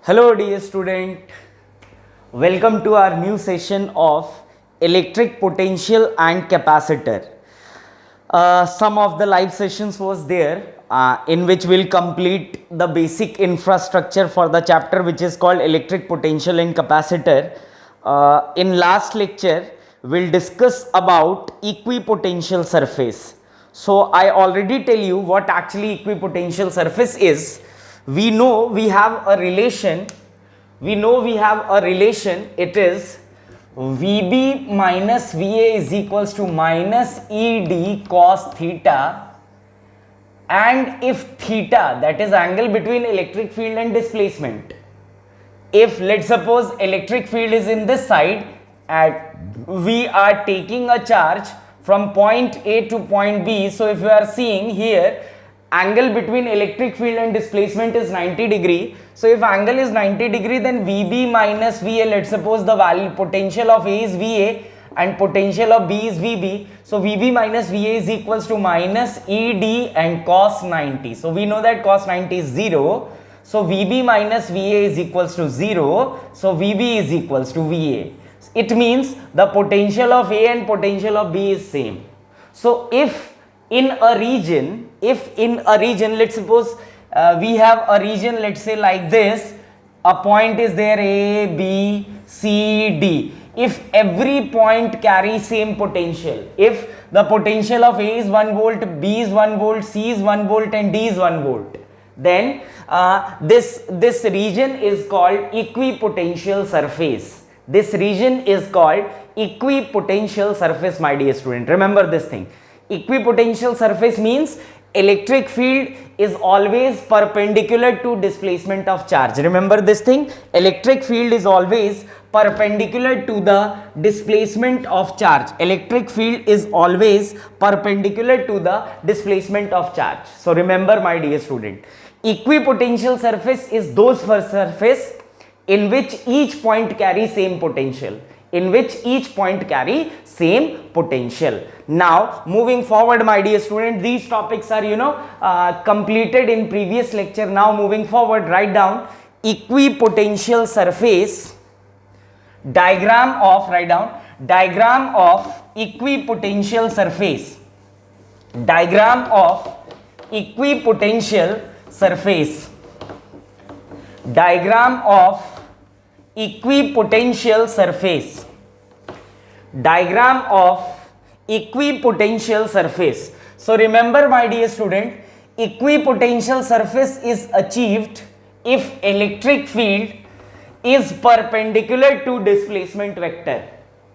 Hello dear student, welcome to our new session of electric potential and capacitor. Some of the live sessions was there in which we'll complete the basic infrastructure for the chapter which is called electric potential and capacitor. In last lecture we'll discuss about equipotential surface. So I already tell you what actually equipotential surface is. We know we have a relation, it is Vb minus Va is equals to minus Ed cos theta, and if theta, that is angle between electric field and displacement, if let's suppose electric field is in this side and we are taking a charge from point A to point B, so if you are seeing here, angle between electric field and displacement is 90 degree. So if angle is 90 degree, then Vb minus Va, let's suppose the value potential of A is Va and potential of B is Vb. So Vb minus Va is equals to minus Ed and cos 90. So we know that cos 90 is 0. So Vb minus Va is equals to 0. So Vb is equals to Va. It means the potential of A and potential of B is same. So if in a region, let's suppose we have a region, let's say like this, a point is there A, B, C, D. If every point carries same potential, if the potential of A is 1 volt, B is 1 volt, C is 1 volt and D is 1 volt, then this region is called equipotential surface. This region is called equipotential surface, my dear student. Remember this thing. Equipotential surface means electric field is always perpendicular to displacement of charge. Remember this thing, electric field is always perpendicular to the displacement of charge. Electric field is always perpendicular to the displacement of charge. So remember, my dear student, equipotential surface is those surface in which each point carries same potential. Now moving forward, my dear student, these topics are completed in previous lecture. Now moving forward, write down equipotential surface, diagram of equipotential surface, diagram of equipotential surface, diagram of equipotential surface, diagram of equipotential surface. So remember, my dear student, equipotential surface is achieved if electric field is perpendicular to displacement vector.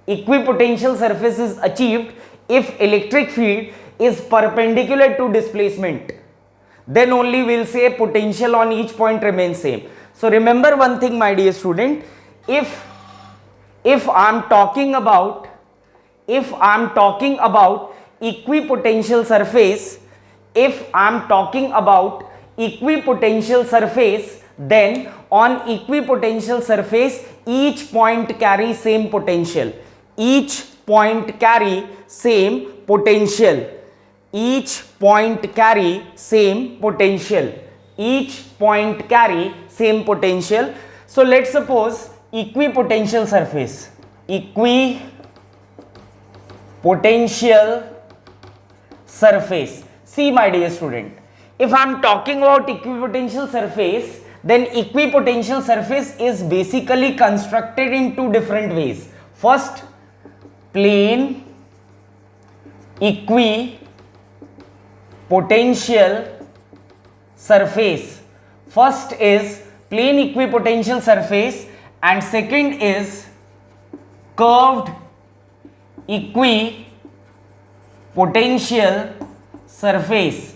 Equipotential surface is achieved if electric field is perpendicular to displacement. Then only we'll say potential on each point remains same. So remember one thing, my dear student, if I'm talking about equipotential surface, then on equipotential surface each point carries same potential. Each point carry same potential. Each point carry same potential. So let's suppose equipotential surface. See, my dear student, if I am talking about equipotential surface, then equipotential surface is basically constructed in two different ways. First, plane equipotential surface. First is plane equipotential surface and second is curved equipotential surface.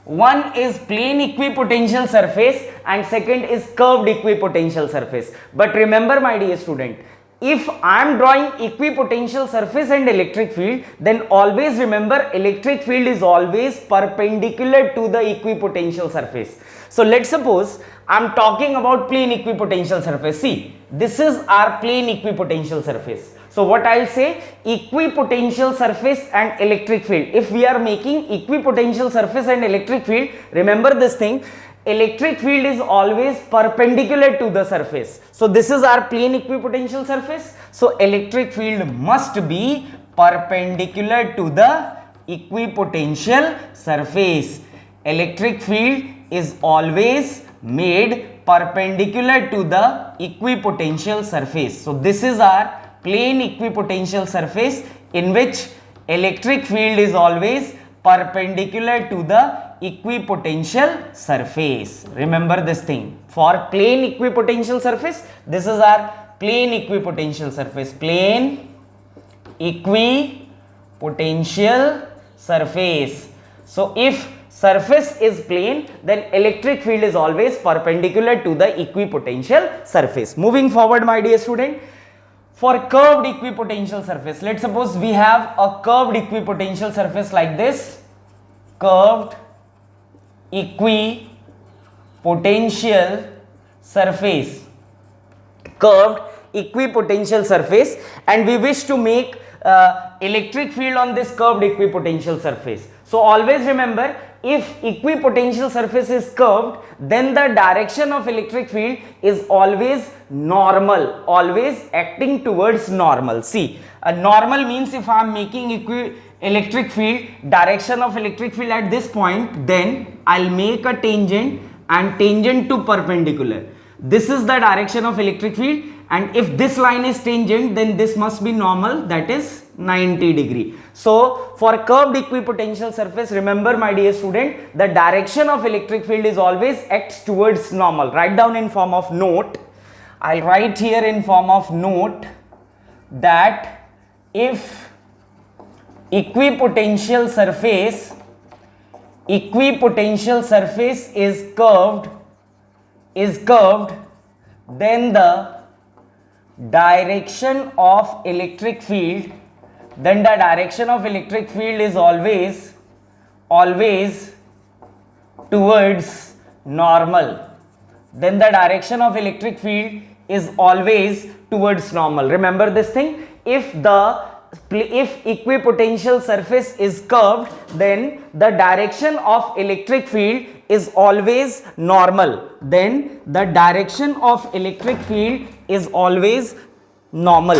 One is plane equipotential surface and second is curved equipotential surface. But remember, my dear student, if I am drawing equipotential surface and electric field, then always remember electric field is always perpendicular to the equipotential surface. So let's suppose I am talking about plane equipotential surface. See, this is our plane equipotential surface. So what I will say, equipotential surface and electric field. If we are making equipotential surface and electric field, remember this thing, electric field is always perpendicular to the surface. So this is our plane equipotential surface. So electric field must be perpendicular to the equipotential surface. Electric field is always made perpendicular to the equipotential surface. So this is our plane equipotential surface in which electric field is always perpendicular to the equipotential surface. Remember this thing. For plane equipotential surface, this is our plane equipotential surface. Plane equipotential surface. So if surface is plane, then electric field is always perpendicular to the equipotential surface. Moving forward, my dear student, for curved equipotential surface, let's suppose we have a curved equipotential surface like this. Curved equipotential surface. Curved equipotential surface, and we wish to make electric field on this curved equipotential surface. So always remember, if equipotential surface is curved, then the direction of electric field is always normal, always acting towards normal. See, a normal means if I am making electric field, direction of electric field at this point, then I'll make a tangent and tangent to perpendicular. This is the direction of electric field, and if this line is tangent, then this must be normal, that is 90 degree. So for curved equipotential surface, remember my dear student, the direction of electric field is always acts towards normal. Write down in form of note. I'll write here in form of note that if equipotential surface is curved, then the direction of electric field is always towards normal. Then the direction of electric field is always towards normal. Remember this thing. If equipotential surface is curved, then the direction of electric field is always normal. Then the direction of electric field is always normal.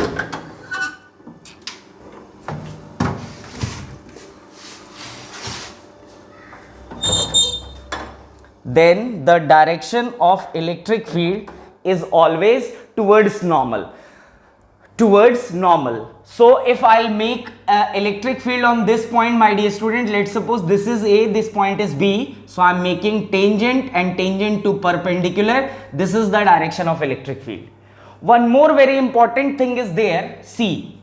Then the direction of electric field is always towards normal. So if I'll make electric field on this point, my dear student, let's suppose this is A, this point is B. So I'm making tangent and tangent to perpendicular. This is the direction of electric field. One more very important thing is there. See,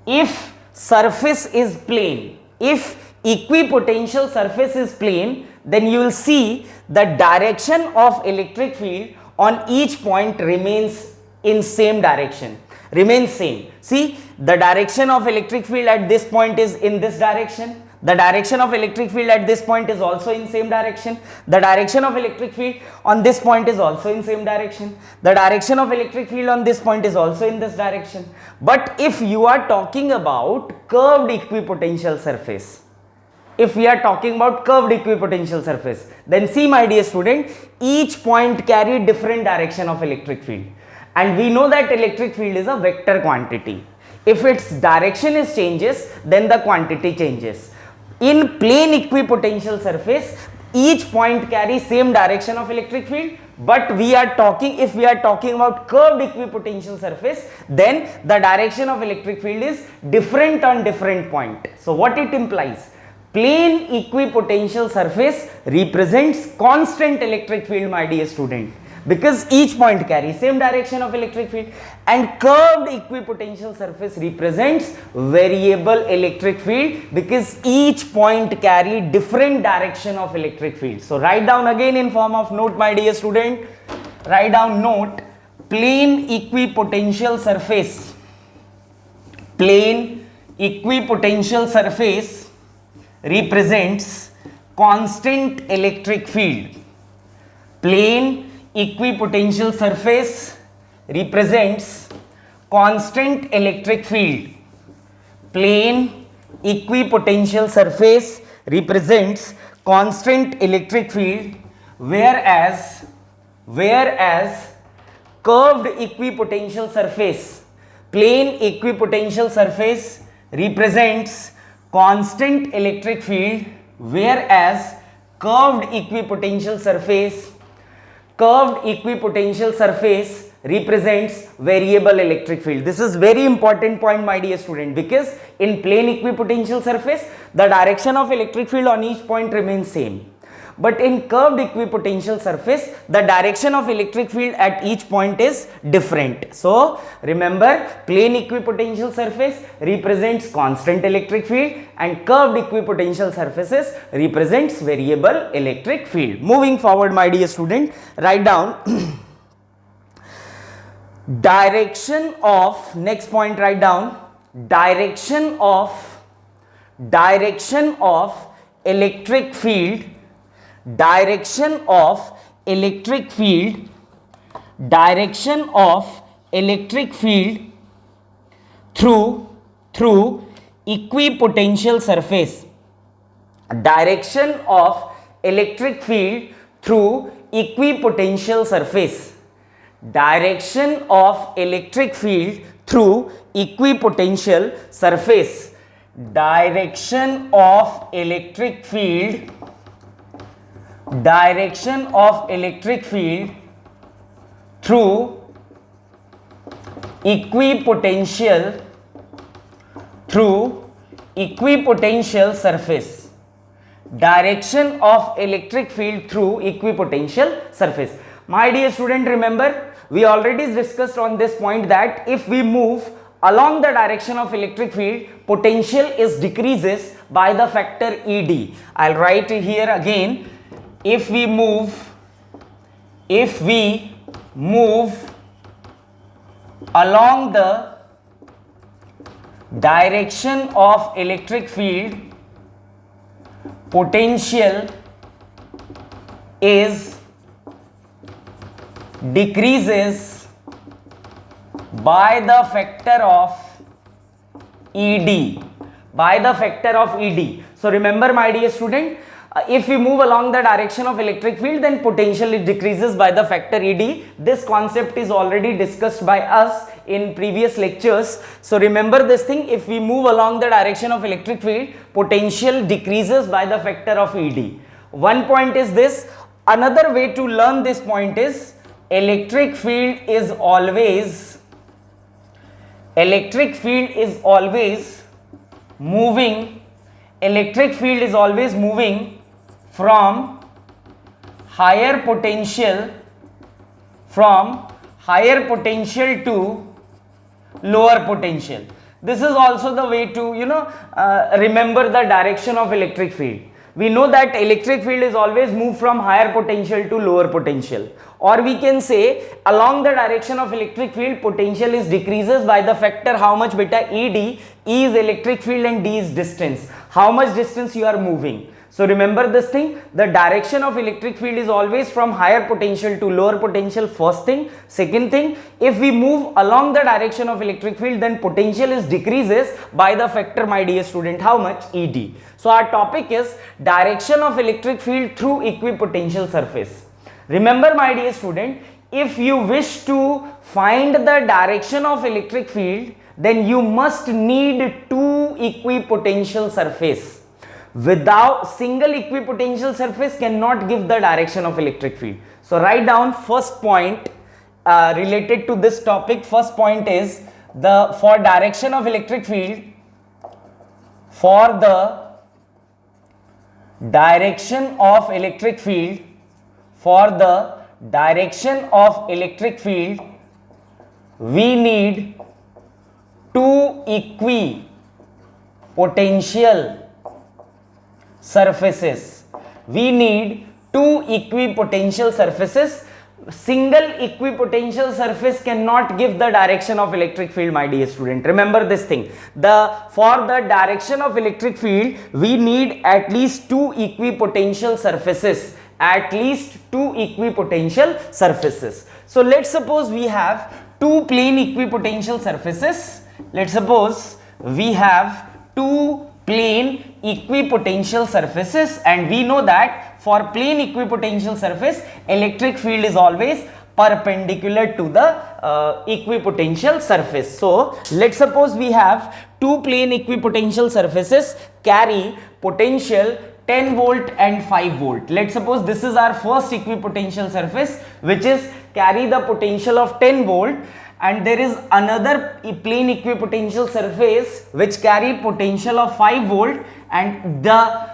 if surface is plane, if equipotential surface is plane, then you will see the direction of electric field on each point remains in same direction, remains same. See, the direction of electric field at this point is in this direction. The direction of electric field at this point is also in same direction. The direction of electric field on this point is also in same direction. The direction of electric field on this point is also in this direction. But if you are talking about curved equipotential surface, if we are talking about curved equipotential surface, then see my dear student, each point carry different direction of electric field. And we know that electric field is a vector quantity. If its direction is changes, then the quantity changes. In plane equipotential surface, each point carries same direction of electric field. But if we are talking about curved equipotential surface, then the direction of electric field is different on different point. So what it implies? Plane equipotential surface represents constant electric field, my dear student, because each point carries same direction of electric field, and curved equipotential surface represents variable electric field because each point carry different direction of electric field. So write down again in form of note, my dear student. Write down note, plane equipotential surface. Plane equipotential surface represents constant electric field. Plane equipotential surface represents constant electric field. Plane equipotential surface represents constant electric field whereas curved equipotential surface, plane equipotential surface represents constant electric field, whereas curved equipotential surface represents variable electric field. This is very important point, my dear student, because in plane equipotential surface the direction of electric field on each point remains same, but in curved equipotential surface the direction of electric field at each point is different. So remember, plane equipotential surface represents constant electric field and curved equipotential surfaces represents variable electric field. Moving forward, my dear student, write down direction of, next point, write down direction of electric field, direction of electric field through equipotential surface, direction of electric field through equipotential surface, direction of electric field through equipotential surface, direction of electric field through equipotential surface, direction of electric field through equipotential surface. My dear student, remember we already discussed on this point that if we move along the direction of electric field, potential is decreases by the factor ED. I'll write here again. If we move along the direction of electric field, potential is decreases by the factor of ED, So remember, my dear student, if we move along the direction of electric field, then potential it decreases by the factor ED. This concept is already discussed by us in previous lectures. So remember this thing, if we move along the direction of electric field, potential decreases by the factor of ED. One point is this. Another way to learn this point is electric field is always moving from higher potential to lower potential. This is also the way to remember the direction of electric field. We know that electric field is always moved from higher potential to lower potential, or we can say along the direction of electric field potential is decreases by the factor how much beta ED. E is electric field and D is distance, how much distance you are moving. So remember this thing, the direction of electric field is always from higher potential to lower potential, first thing. Second thing, if we move along the direction of electric field, then potential is decreases by the factor, my dear student, how much? ED. So our topic is direction of electric field through equipotential surface. Remember, my dear student, if you wish to find the direction of electric field, then you must need two equipotential surface. Without single equipotential surface cannot give the direction of electric field. So write down first point related to this topic. First point is for direction of electric field, we need two equipotential surfaces. Single equipotential surface cannot give the direction of electric field, my dear student. Remember this thing. For the direction of electric field, we need at least two equipotential surfaces. So let's suppose we have two plane equipotential surfaces. Let's suppose we have two plane equipotential surfaces, and we know that for plane equipotential surface, electric field is always perpendicular to the equipotential surface. So let's suppose we have two plane equipotential surfaces carry potential 10 volt and 5 volt. Let's suppose this is our first equipotential surface which is carry the potential of 10 volt, and there is another plane equipotential surface which carry potential of 5 volt, and the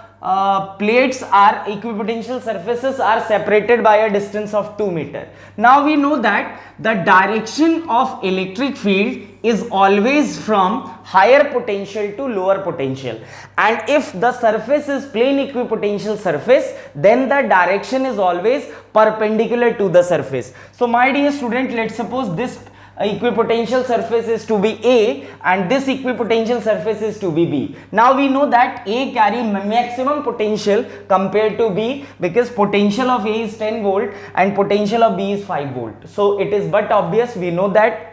plates are equipotential surfaces are separated by a distance of 2 meter. Now we know that the direction of electric field is always from higher potential to lower potential, and if the surface is plane equipotential surface, then the direction is always perpendicular to the surface. So my dear student, let's suppose this equipotential surface is to be A and this equipotential surface is to be B. Now we know that A carry maximum potential compared to B because potential of A is 10 volt and potential of B is 5 volt. So it is but obvious, we know that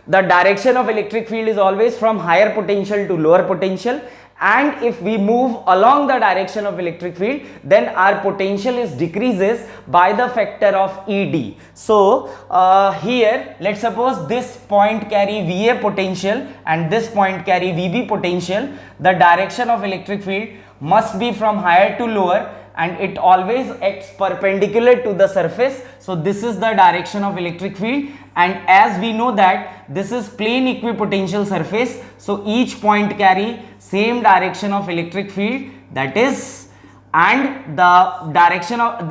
the direction of electric field is always from higher potential to lower potential, and if we move along the direction of electric field, then our potential is decreases by the factor of ED. So here let's suppose this point carry VA potential and this point carry VB potential. The direction of electric field must be from higher to lower, and it always acts perpendicular to the surface. So this is the direction of electric field, and as we know that this is plane equipotential surface, so each point carry same direction of electric field, that is, and the direction of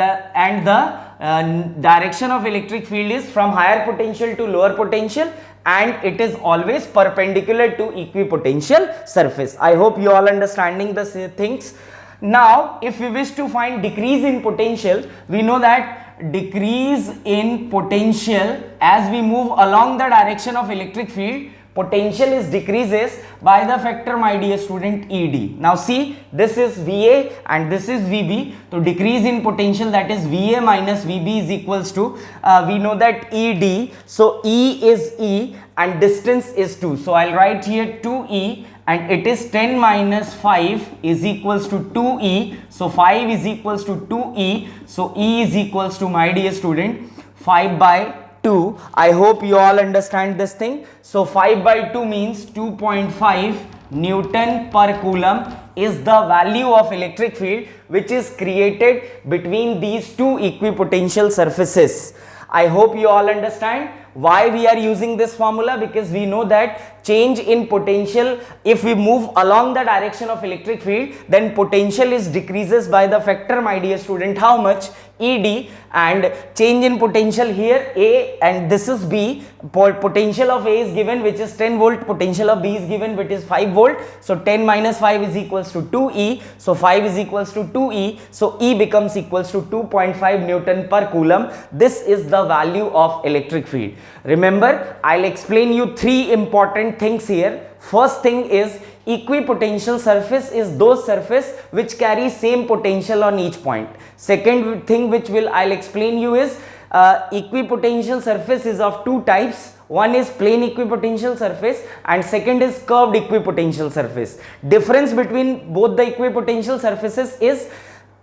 direction of electric field is from higher potential to lower potential, and it is always perpendicular to equipotential surface. I hope you all understanding the things. Now if we wish to find decrease in potential, we know that decrease in potential as we move along the direction of electric field, potential is decreases by the factor, my dear student, ED. Now see, this is VA and this is VB, so decrease in potential, that is VA minus VB is equals to we know that ED, so E is E and distance is 2, so I'll write here 2E, and it is 10 minus 5 is equals to 2E, so 5 is equals to 2E, so E is equals to, my dear student, 5 by 2. I hope you all understand this thing. So 5 by 2 means 2.5 Newton per coulomb is the value of electric field which is created between these two equipotential surfaces. I hope you all understand why we are using this formula, because we know that change in potential, if we move along the direction of electric field, then potential is decreases by the factor, my dear student, how much? ED, and change in potential here A and this is B. Potential of A is given which is 10 volt, potential of B is given which is 5 volt, so 10 minus 5 is equals to 2E, so 5 is equals to 2E, so E becomes equals to 2.5 Newton per coulomb. This is the value of electric field. Remember, I'll explain you three important things here. First thing is equipotential surface is those surface which carry same potential on each point. Second thing which I'll explain you is equipotential surface is of two types. One is plane equipotential surface and second is curved equipotential surface. Difference between both the equipotential surfaces is,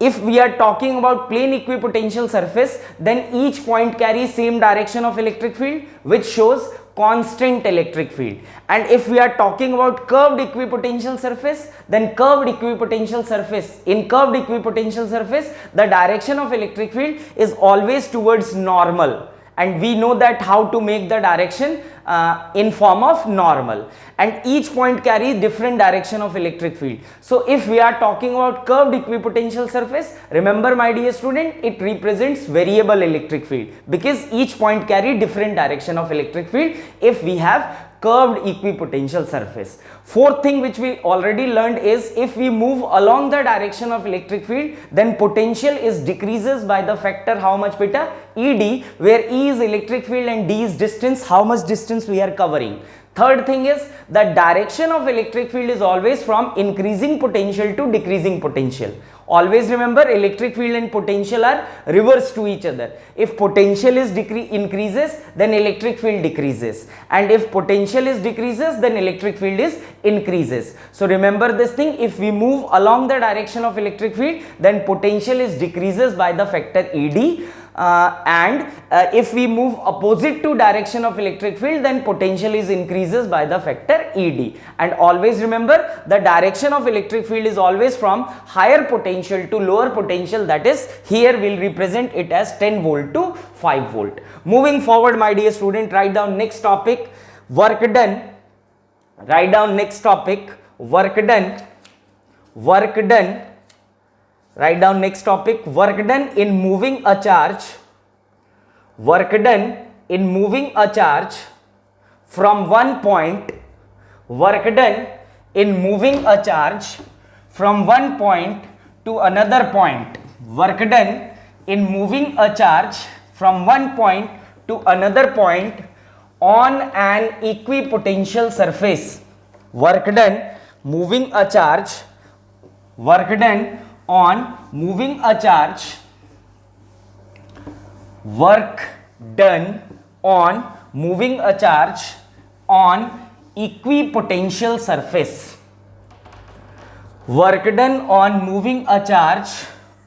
if we are talking about plane equipotential surface, then each point carries same direction of electric field which shows constant electric field, and if we are talking about curved equipotential surface, then curved equipotential surface, in curved equipotential surface the direction of electric field is always towards normal, and we know that how to make the direction in form of normal, and each point carries different direction of electric field. So if we are talking about curved equipotential surface, remember my dear student, it represents variable electric field because each point carry different direction of electric field if we have curved equipotential surface. Fourth thing which we already learned is, if we move along the direction of electric field, then potential is decreases by the factor how much, beta? ED, where E is electric field and D is distance, how much distance we are covering. Third thing is, the direction of electric field is always from increasing potential to decreasing potential. Always remember, electric field and potential are reverse to each other. If potential is increases, then electric field decreases, and if potential is decreases, then electric field is increases. So remember this thing, if we move along the direction of electric field, then potential is decreases by the factor ED. And if we move opposite to direction of electric field, then potential is increases by the factor ED. And always remember, the direction of electric field is always from higher potential to lower potential, that is here we will represent it as 10 volt to 5 volt. Moving forward, my dear student, write down next topic, work done. Write down next topic, work done. Work done. Write down next topic, work done in moving a charge. Work done in moving a charge from one point. Work done in moving a charge from one point to another point. Work done in moving a charge from one point to another point on an equipotential surface. Work done moving a charge. Work done on moving a charge. Work done on moving a charge on equipotential surface. Work done on moving a charge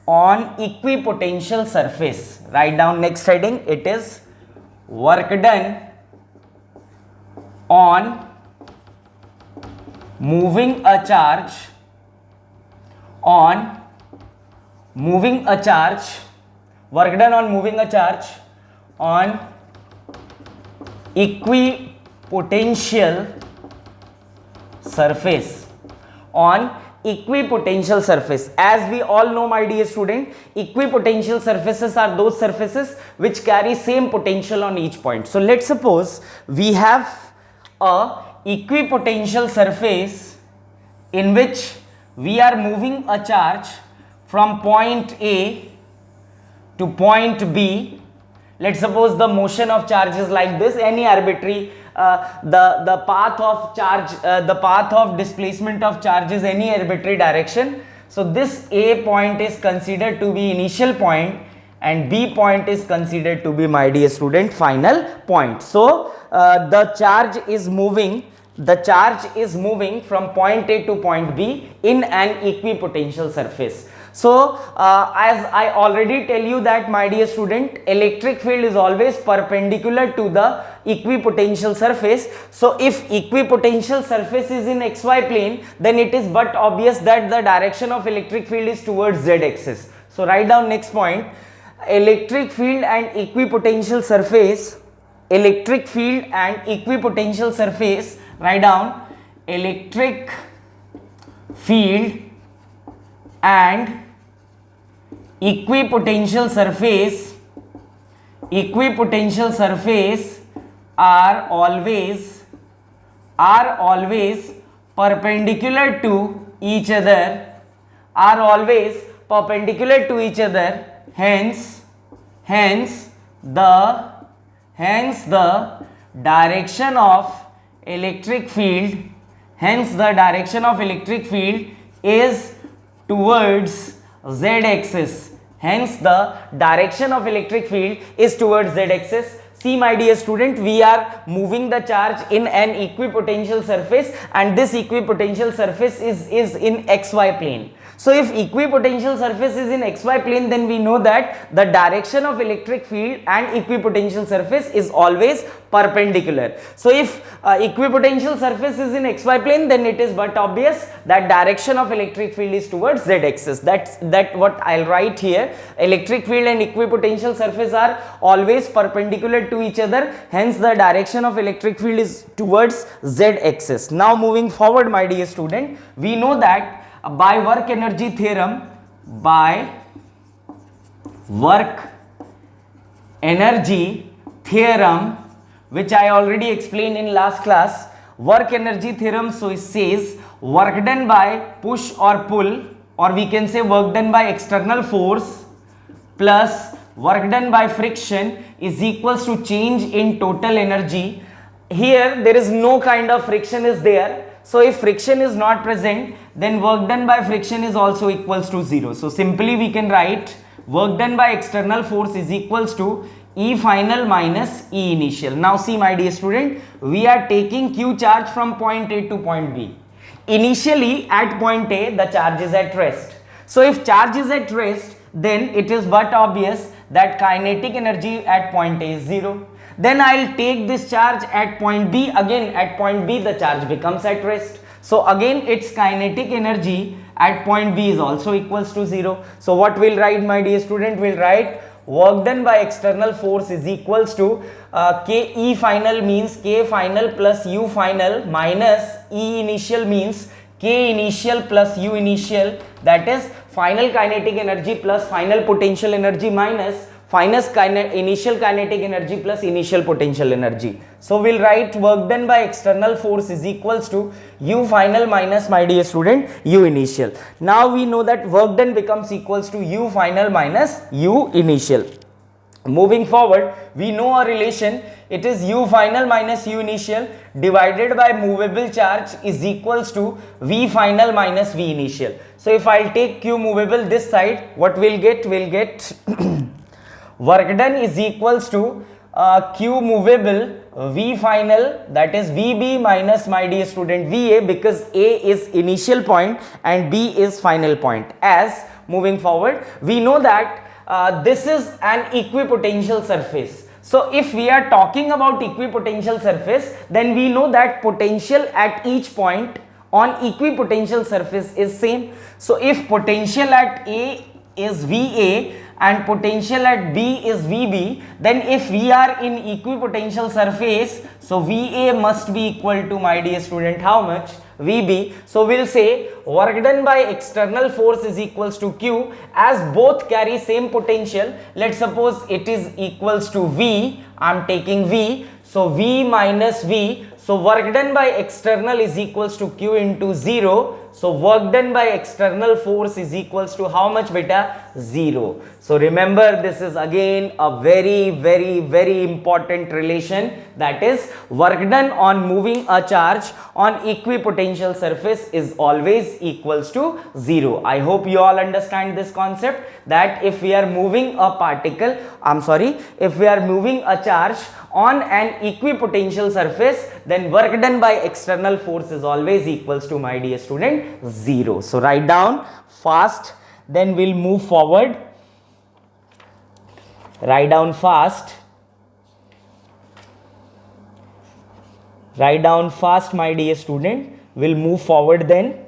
on equipotential surface. Write down next heading, it is work done on moving a charge on moving a charge. Work done on moving a charge on equipotential surface. On equipotential surface. As we all know, my dear student, equipotential surfaces are those surfaces which carry same potential on each point. So let's suppose we have a equipotential surface in which we are moving a charge from point A to point B. Let's suppose the motion of charge is like this, any arbitrary, the path of charge, the path of displacement of charge is any arbitrary direction. So this A point is considered to be initial point and B point is considered to be, my dear student, final point. So the charge is moving from point A to point B in an equipotential surface. So as I already tell you that, my dear student, electric field is always perpendicular to the equipotential surface. So if equipotential surface is in xy plane, then it is but obvious that the direction of electric field is towards z axis. So write down next point, electric field and equipotential surface. Electric field and equipotential surface. Write down electric field and equipotential surface. Equipotential surface are always perpendicular to each other. Are always perpendicular to each other. Hence the direction of electric field, is towards z axis. Hence the direction of electric field is towards z axis. See, my dear student, we are moving the charge in an equipotential surface and this equipotential surface is in xy plane. So if equipotential surface is in xy plane, then we know that the direction of electric field and equipotential surface is always perpendicular. So if equipotential surface is in xy plane, then it is but obvious that direction of electric field is towards z axis. That's what I'll write here. Electric field and equipotential surface are always perpendicular to each other. Hence the direction of electric field is towards z axis. Now moving forward, my dear student, we know that by work energy theorem, which I already explained in last class, work energy theorem, so it says work done by push or pull, or we can say work done by external force plus work done by friction is equals to change in total energy. Here there is no kind of friction is there. So if friction is not present, then work done by friction is also equals to 0. So simply we can write work done by external force is equals to E final minus E initial. Now see my dear student, we are taking Q charge from point A to point B. Initially at point A the charge is at rest. So if charge is at rest, then it is but obvious that kinetic energy at point A is 0. Then I'll take this charge at point B. Again at point B the charge becomes at rest. So again its kinetic energy at point B is also equals to 0. So what we'll write my dear student? We'll write work done by external force is equals to K E final means K final plus U final minus E initial means K initial plus U initial, that is final kinetic energy plus final potential energy minus initial kinetic energy plus initial potential energy. So we'll write work done by external force is equals to U final minus my dear student U initial. Now we know that work done becomes equals to U final minus U initial. Moving forward, we know a relation. It is U final minus U initial divided by movable charge is equals to V final minus V initial. So if I'll take Q movable this side, what we'll get? We'll get work done is equals to Q movable V final, that is VB minus my dear student VA, because A is initial point and B is final point. As moving forward, we know that this is an equipotential surface. So if we are talking about equipotential surface, then we know that potential at each point on equipotential surface is same. So if potential at A is VA and potential at B is VB, then if we are in equipotential surface, so VA must be equal to my dear student how much? VB. So we'll say work done by external force is equals to Q, as both carry same potential. Let's suppose it is equals to V. I'm taking V. So V minus V. So work done by external is equals to Q into 0. So work done by external force is equals to how much beta? 0. So remember, this is again a very important relation, that is work done on moving a charge on equipotential surface is always equals to 0. I hope you all understand this concept, that if we are moving a particle, if we are moving a charge on an equipotential surface, then work done by external force is always equals to my dear student 0. So write down fast, then we'll move forward. Write down fast. Write down fast my dear student. We'll move forward then.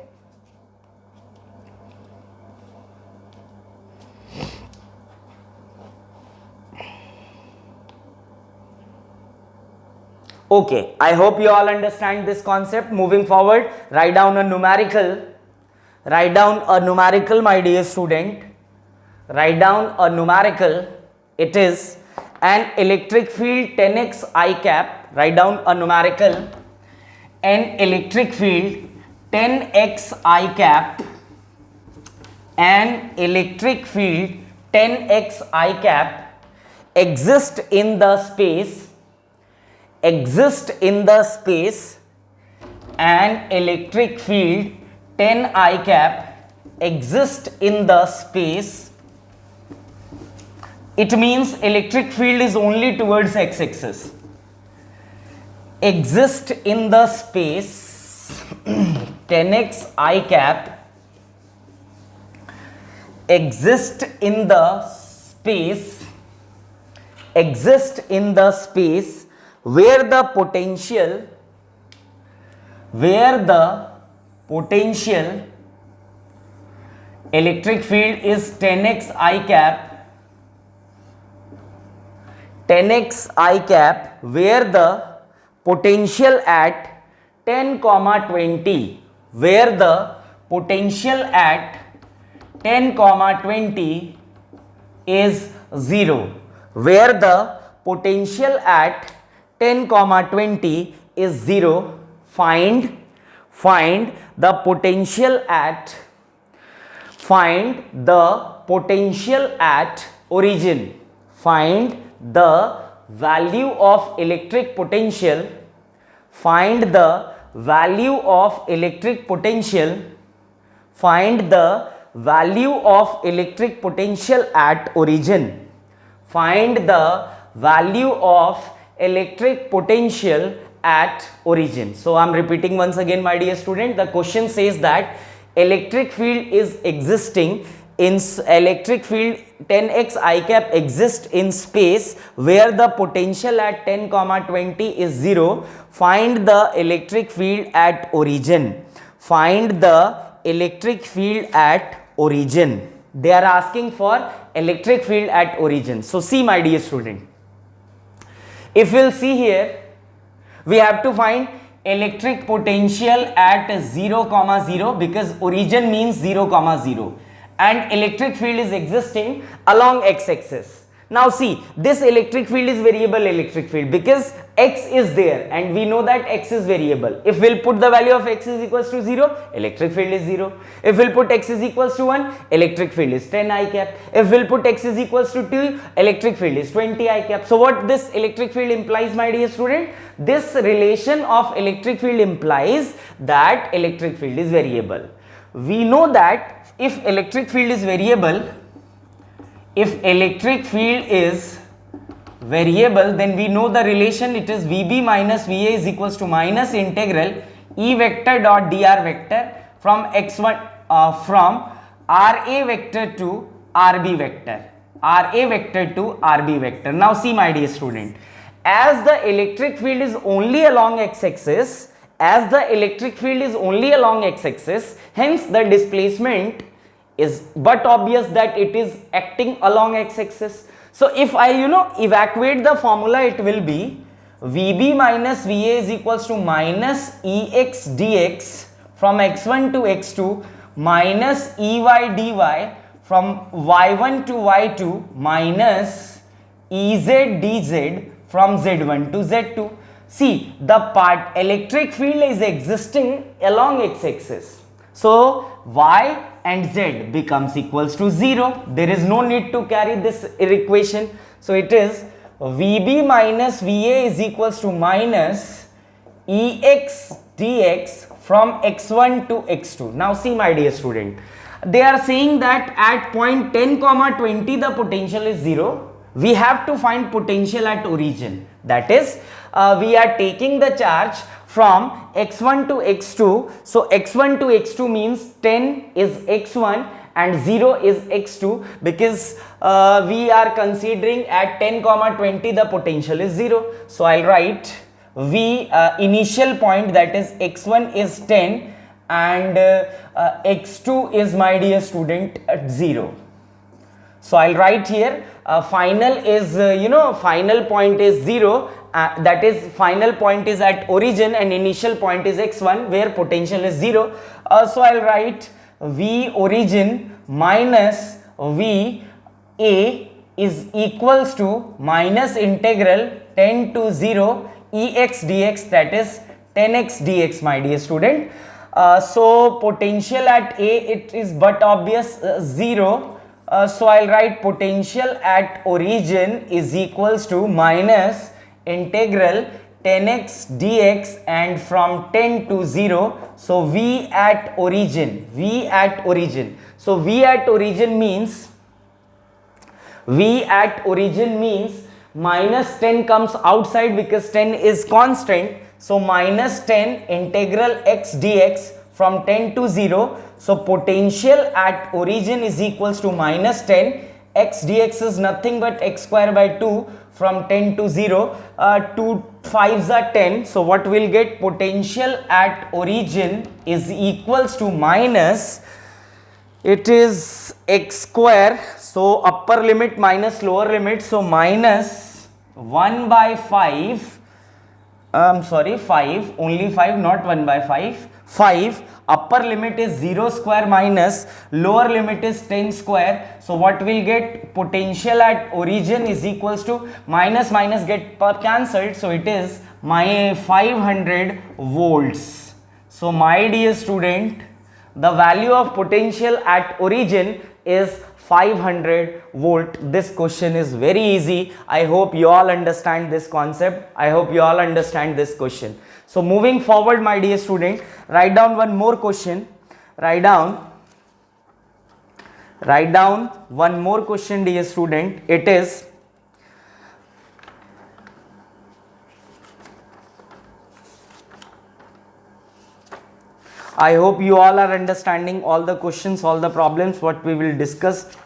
Okay, I hope you all understand this concept. Moving forward, write down a numerical. Write down a numerical, my dear student. Write down a numerical. It is an electric field 10x I cap. Write down a numerical. An electric field 10x I cap. An electric field 10x I cap exist in the space. Exist in the space. An electric field 10 I cap exist in the space. It means electric field is only towards x-axis. Exist in the space 10x I cap exist in the space. Exist in the space where the potential electric field is 10x I cap, 10x I cap, where the potential at 10, 20, where the potential at 10, 20 is 0, where the potential at 10, 20 is 0, find the potential at origin. Find the value of electric potential. Find the value of electric potential, find the value of electric potential at origin. Find the value of electric potential at origin. So I am repeating once again, my dear student. The question says that electric field is existing in electric field 10x I cap exists in space where the potential at 10, 20 is 0. Find the electric field at origin. Find the electric field at origin. They are asking for electric field at origin. So see, my dear student, if we'll see here, we have to find electric potential at 0, 0 because origin means 0, 0 and electric field is existing along x-axis. Now see, this electric field is variable electric field because x is there and we know that x is variable. If we'll put the value of x is equals to 0, electric field is 0. If we'll put x is equals to 1, electric field is 10 I cap. If we'll put x is equals to 2, electric field is 20 I cap. So what this electric field implies, my dear student? This relation of electric field implies that electric field is variable. We know that if electric field is variable, then we know the relation. It is VB minus VA is equals to minus integral E vector dot dr vector from x1 from RA vector to RB vector. Now see, my dear student, as the electric field is only along x-axis, hence the displacement is but obvious that it is acting along x-axis. So if I evacuate the formula, it will be VB minus VA is equals to minus EX dx from x1 to x2 minus EY dy from y1 to y2 minus EZ dz from z1 to z2. See, the part electric field is existing along x-axis. So y and z becomes equals to 0. There is no need to carry this equation. So it is VB minus VA is equals to minus EX dx from x1 to x2. Now see, my dear student, they are saying that at point 10, 20 the potential is 0. We have to find potential at origin. That is, we are taking the charge from x1 to x2. So x1 to x2 means 10 is x1 and 0 is x2 because we are considering at 10, 20 the potential is 0. So I'll write V initial point, that is x1 is 10 and x2 is, my dear student, at 0. So I'll write here final is final point is 0, that is final point is at origin and initial point is x1 where potential is 0. So I'll write V origin minus V A is equals to minus integral 10 to 0 Ex dx, that is 10x dx, my dear student. So potential at A, it is but obvious 0. So I'll write potential at origin is equals to minus integral 10x dx and from 10 to 0. So V at origin. So V at origin means minus 10 comes outside because 10 is constant. So minus 10 integral x dx from 10 to 0. So potential at origin is equals to minus 10. X dx is nothing but x square by 2 from 10 to 0. 2 5s are 10. So what we'll get, potential at origin is equals to minus, it is x square. So upper limit minus lower limit. So minus 1 by 5. I'm sorry, 5, only 5, not 1 by 5. 5, upper limit is 0 square minus lower limit is 10 square. So what we'll get, potential at origin is equals to minus get cancelled. So it is my 500 volts. So my dear student, the value of potential at origin is 500 volt. This question is very easy. I hope you all understand this concept. I hope you all understand this question. So moving forward, my dear student, write down one more question. Write down one more question, dear student. It is, I hope you all are understanding all the questions, all the problems what we will discuss.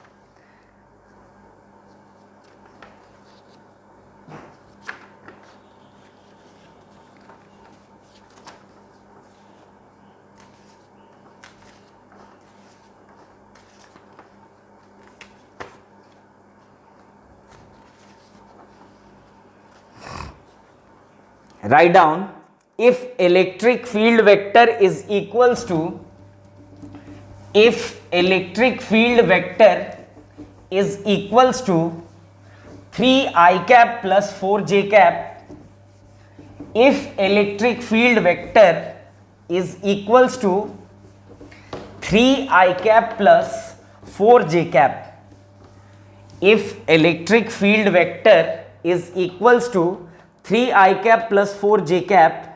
Write down, if electric field vector is equals to, if electric field vector is equals to 3i cap plus 4j cap, if electric field vector is equals to 3i cap plus 4j cap, if electric field vector is equals to 3i cap plus 4j cap,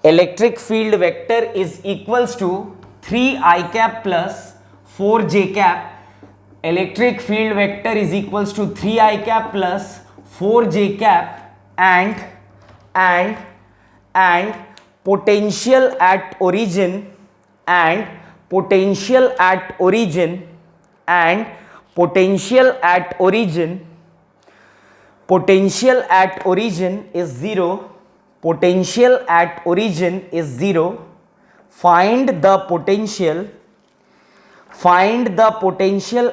electric field vector is equals to 3i cap plus 4j cap, electric field vector is equals to 3i cap plus 4j cap, and potential at origin, and potential at origin, and potential at origin, potential at origin is 0, potential at origin is 0. Find the potential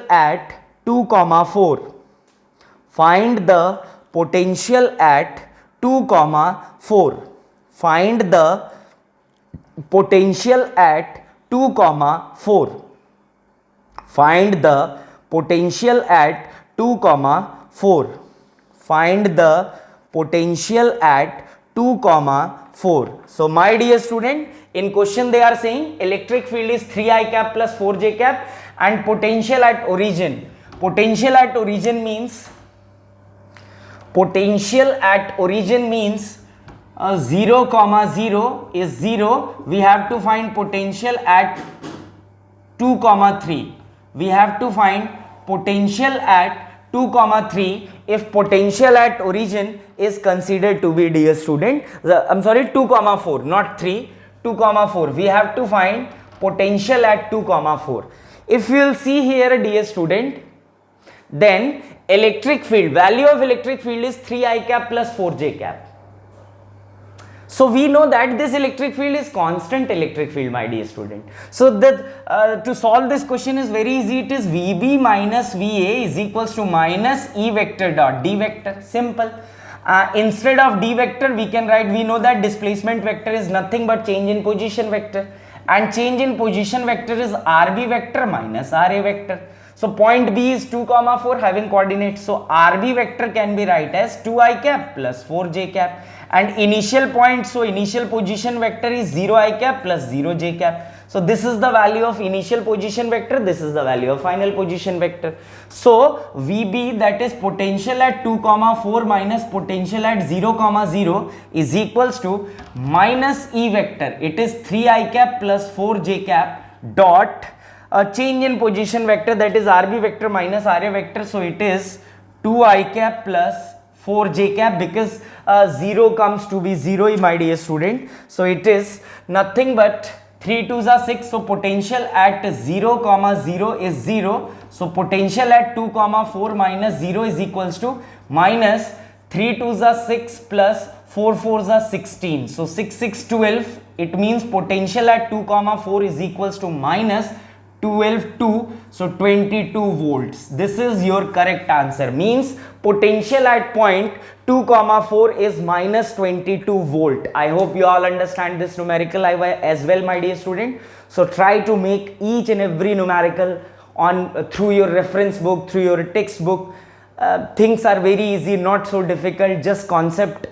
at 2, 4. Find the potential at 2, 4. Find the potential at 2, 4. Find the potential at 2, 4. Find the potential at 2, 4. So my dear student, in question they are saying electric field is 3i cap plus 4j cap and potential at origin. Potential at origin means 0, 0 is 0. We have to find potential at 2, 3. We have to find potential at 2, 3 if potential at origin is considered to be, dear student, 2, 4, not 3, 2, 4. We have to find potential at 2, 4. If you will see here, dear student, then electric field, value of electric field is 3i cap plus 4j cap. So we know that this electric field is constant electric field, my dear student. So that to solve this question is very easy. It is VB minus VA is equals to minus E vector dot D vector. Simple. Instead of D vector, we can write, we know that displacement vector is nothing but change in position vector, and change in position vector is RB vector minus RA vector. So point B is 2, 4 having coordinates. So RB vector can be write as 2i cap plus 4j cap, and initial point, so initial position vector is 0i cap plus 0j cap. So this is the value of initial position vector, this is the value of final position vector. So VB, that is potential at 2, 4 minus potential at 0, 0 is equals to minus E vector. It is 3i cap plus 4j cap dot change in position vector, that is RB vector minus RA vector. So it is 2i cap plus 4j cap, because 0 comes to be 0, my dear student. So it is nothing but 3 2s are 6. So potential at 0, 0 is 0. So potential at 2, 4 minus 0 is equals to minus 3 2s are 6 plus 4 4s are 16. So 6 6 12. It means potential at 2, 4 is equals to minus 12 2, so 22 volts. This is your correct answer. Means potential at point 2, 4 is minus 22 volt. I hope you all understand this numerical as well, my dear student. So try to make each and every numerical on through your reference book, through your textbook. Things are very easy, not so difficult. Just concept,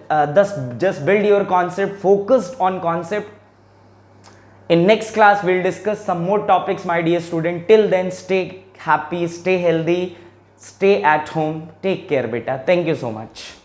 just build your concept, focused on concept. In next class, we'll discuss some more topics, my dear student. Till then, stay happy, stay healthy, stay at home. Take care, beta. Thank you so much.